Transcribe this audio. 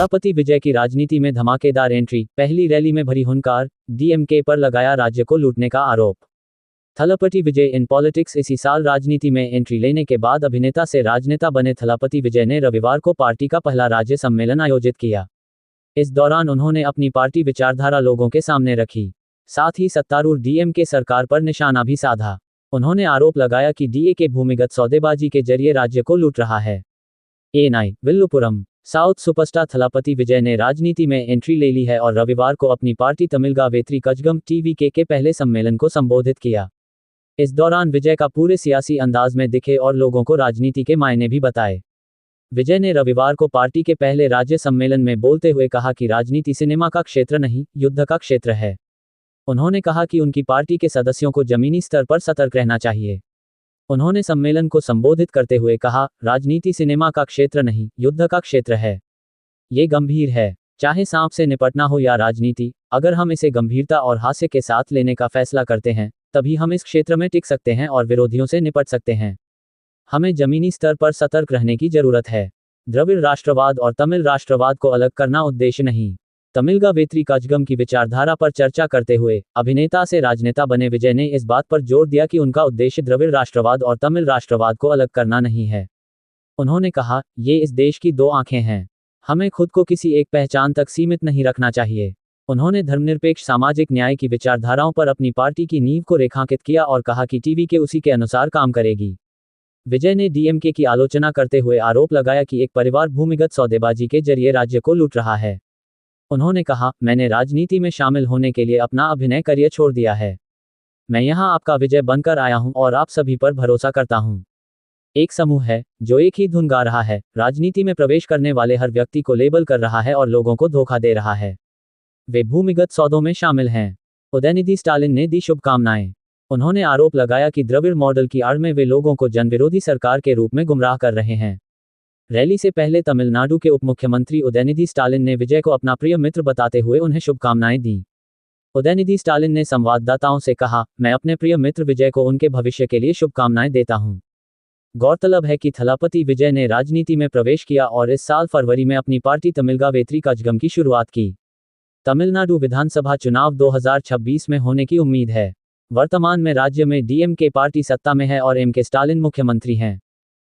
थलापति विजय की राजनीति में धमाकेदार एंट्री, पहली रैली में भरी हुंकार, डीएमके पर लगाया राज्य को लूटने का आरोप। थलापति विजय इन पॉलिटिक्स। इसी साल राजनीति में एंट्री लेने के बाद अभिनेता से राजनेता बने थलापति विजय ने रविवार को पार्टी का पहला राज्य सम्मेलन आयोजित किया। इस दौरान उन्होंने अपनी पार्टी विचारधारा लोगों के सामने रखी, साथ ही सत्तारूढ़ डीएमके सरकार पर निशाना भी साधा। उन्होंने आरोप लगाया कि डीएमके भूमिगत सौदेबाजी के जरिए राज्य को लूट रहा है। ANI Villupuram. South superstar Thalapathy Vijay ने राजनीति में एंट्री ले ली है और रविवार को अपनी पार्टी तमिलगा वेत्री कजगम टीवीके के पहले सम्मेलन को संबोधित किया। इस दौरान विजय का पूरे सियासी अंदाज में दिखे और लोगों को राजनीति के मायने भी बताए। विजय ने रविवार को पार्टी के पहले राज्य सम्मेलन में बोलते हुए कहा कि राजनीति सिनेमा का क्षेत्र नहीं, युद्ध का क्षेत्र है। उन्होंने कहा कि उनकी पार्टी के सदस्यों को जमीनी स्तर पर सतर्क रहना चाहिए। उन्होंने सम्मेलन को संबोधित करते हुए कहा, राजनीति सिनेमा का क्षेत्र नहीं, युद्ध का क्षेत्र है। ये गंभीर है, चाहे सांप से निपटना हो या राजनीति। अगर हम इसे गंभीरता और हास्य के साथ लेने का फैसला करते हैं, तभी हम इस क्षेत्र में टिक सकते हैं और विरोधियों से निपट सकते हैं। हमें जमीनी स्तर पर सतर्क रहने की जरूरत है। द्रविड़ राष्ट्रवाद और तमिल राष्ट्रवाद को अलग करना उद्देश्य नहीं। तमिलगा वेत्री कजगम की विचारधारा पर चर्चा करते हुए अभिनेता से राजनेता बने विजय ने इस बात पर जोर दिया कि उनका उद्देश्य द्रविड़ राष्ट्रवाद और तमिल राष्ट्रवाद को अलग करना नहीं है। उन्होंने कहा, ये इस देश की दो आंखें हैं। हमें खुद को किसी एक पहचान तक सीमित नहीं रखना चाहिए। उन्होंने धर्मनिरपेक्ष सामाजिक न्याय की विचारधाराओं पर अपनी पार्टी की नींव को रेखांकित किया और कहा कि टीवीके उसी के अनुसार काम करेगी। विजय ने डीएमके की आलोचना करते हुए आरोप लगाया कि एक परिवार भूमिगत सौदेबाजी के जरिए राज्य को लूट रहा है। उन्होंने कहा, मैंने राजनीति में शामिल होने के लिए अपना अभिनय करियर छोड़ दिया है। मैं यहां आपका विजय बनकर आया हूं और आप सभी पर भरोसा करता हूं। एक समूह है जो एक ही धुन गा रहा है, राजनीति में प्रवेश करने वाले हर व्यक्ति को लेबल कर रहा है और लोगों को धोखा दे रहा है। वे भूमिगत सौदों में शामिल हैं। उदयनिधि स्टालिन ने दी शुभकामनाएं। उन्होंने आरोप लगाया कि द्रविड़ मॉडल की आड़ में वे लोगों को जनविरोधी सरकार के रूप में गुमराह कर रहे हैं। रैली से पहले तमिलनाडु के उपमुख्यमंत्री उदयनिधि स्टालिन ने विजय को अपना प्रिय मित्र बताते हुए उन्हें शुभकामनाएं दी। उदयनिधि स्टालिन ने संवाददाताओं से कहा, मैं अपने प्रिय मित्र विजय को उनके भविष्य के लिए शुभकामनाएं देता हूं। गौरतलब है कि थलापति विजय ने राजनीति में प्रवेश किया और इस साल फरवरी में अपनी पार्टी तमिलगा वेत्री कजगम की शुरुआत की। तमिलनाडु विधानसभा चुनाव 2026 में होने की उम्मीद है। वर्तमान में राज्य में डीएमके पार्टी सत्ता में है और एमके स्टालिन मुख्यमंत्री हैं।